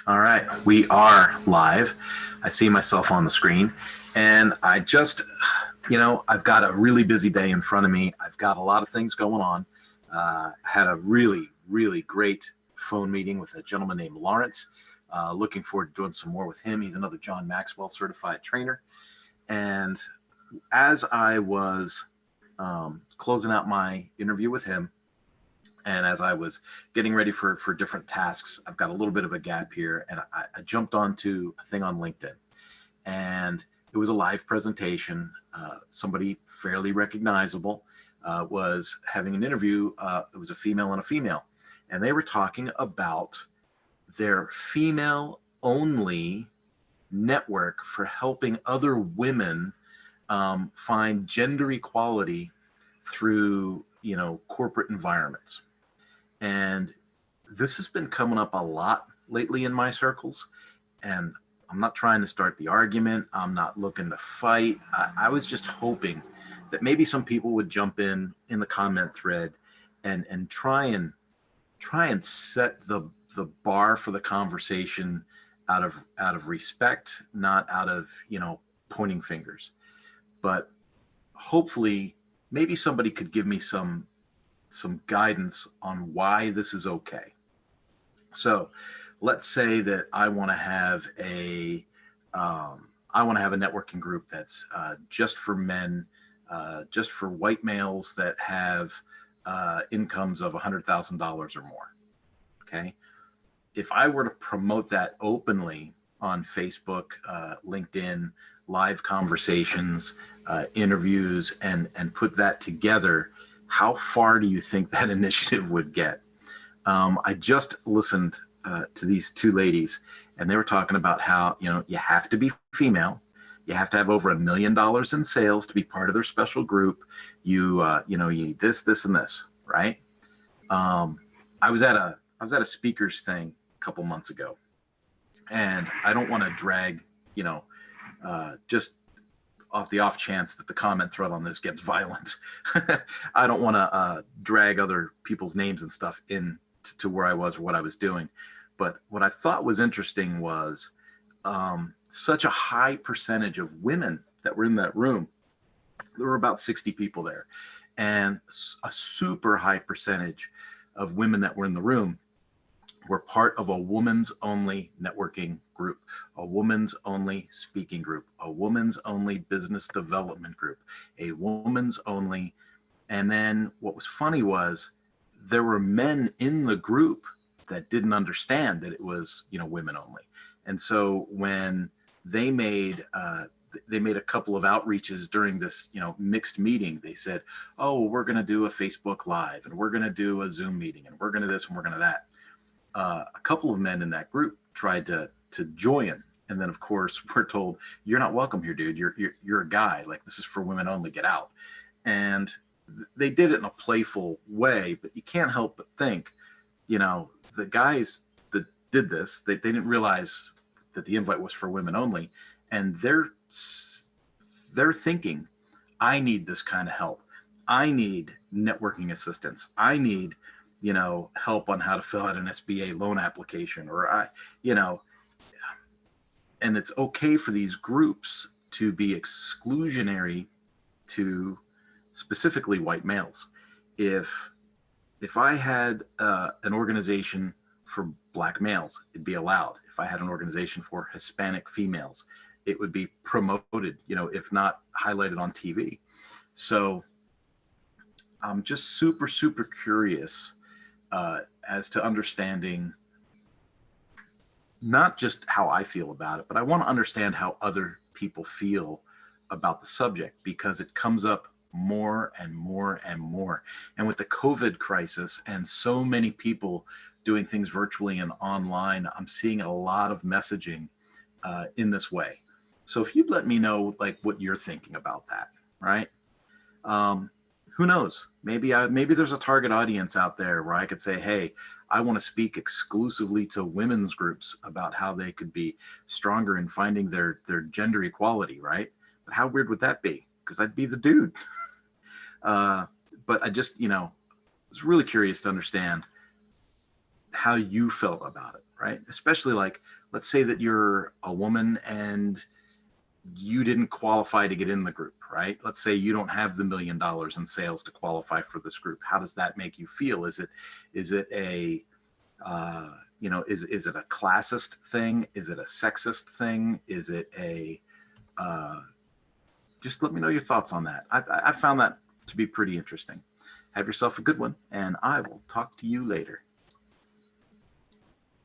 All right, we are live. I see myself on the screen, and I've got a really busy day in front of me. I've got a lot of things going on. Had a really, really great phone meeting with a gentleman named Lawrence. Looking forward to doing some more with him. He's another John Maxwell certified trainer. And as I was closing out my interview with him, and as I was getting ready for different tasks, I've got a little bit of a gap here, and I jumped onto a thing on LinkedIn, and it was a live presentation. Somebody fairly recognizable was having an interview. It was a female and a female, and they were talking about their female-only network for helping other women find gender equality through corporate environments. And this has been coming up a lot lately in my circles. And I'm not trying to start the argument. I'm not looking to fight. I was just hoping that maybe some people would jump in the comment thread and try and set the bar for the conversation out of respect, not out of pointing fingers. But hopefully, maybe somebody could give me some guidance on why this is okay. So let's say that I want to have a networking group that's just for men, just for white males that have incomes of $100,000 or more. Okay. If I were to promote that openly on Facebook, LinkedIn, live conversations, interviews, and put that together, how far do you think that initiative would get? I just listened to these two ladies, and they were talking about how you have to be female, you have to have over $1 million in sales to be part of their special group. You need this, and this, right? I was at a speakers thing a couple months ago, and I don't want to drag just off the off chance that the comment thread on this gets violent. I don't want to drag other people's names and stuff in to where I was or what I was doing. But what I thought was interesting was such a high percentage of women that were in that room. There were about 60 people there, and a super high percentage of women that were in the room were part of a women's only networking group, a women's only speaking group, a women's only business development group, a women's only. And then what was funny was there were men in the group that didn't understand that it was, women only. And so when they made a couple of outreaches during this, mixed meeting, they said, oh, we're going to do a Facebook Live, and we're going to do a Zoom meeting, and we're going to this, and we're going to that. A couple of men in that group tried to join, and then of course we're told, you're not welcome here, dude. You're a guy. Like, this is for women only. Get out. And they did it in a playful way, but you can't help but think, the guys that did this, they didn't realize that the invite was for women only, and they're thinking, I need this kind of help. I need networking assistance. I need help on how to fill out an SBA loan application, and it's okay for these groups to be exclusionary to specifically white males. If I had an organization for black males, it'd be allowed. If I had an organization for Hispanic females, it would be promoted, if not highlighted on TV. So I'm just super, super curious as to understanding not just how I feel about it, but I want to understand how other people feel about the subject, because it comes up more and more and more. And with the COVID crisis and so many people doing things virtually and online, I'm seeing a lot of messaging in this way. So if you'd let me know like what you're thinking about that, right? Who knows? Maybe there's a target audience out there where I could say, hey, I want to speak exclusively to women's groups about how they could be stronger in finding their gender equality, right? But how weird would that be? Because I'd be the dude. But I just, was really curious to understand how you felt about it, right? Especially like let's say that you're a woman and you didn't qualify to get in the group, right? Let's say you don't have the $1 million in sales to qualify for this group. How does that make you feel? Is it a is it a classist thing? Is it a sexist thing? Is it a just let me know your thoughts on that. I found that to be pretty interesting. Have yourself a good one, and I will talk to you later.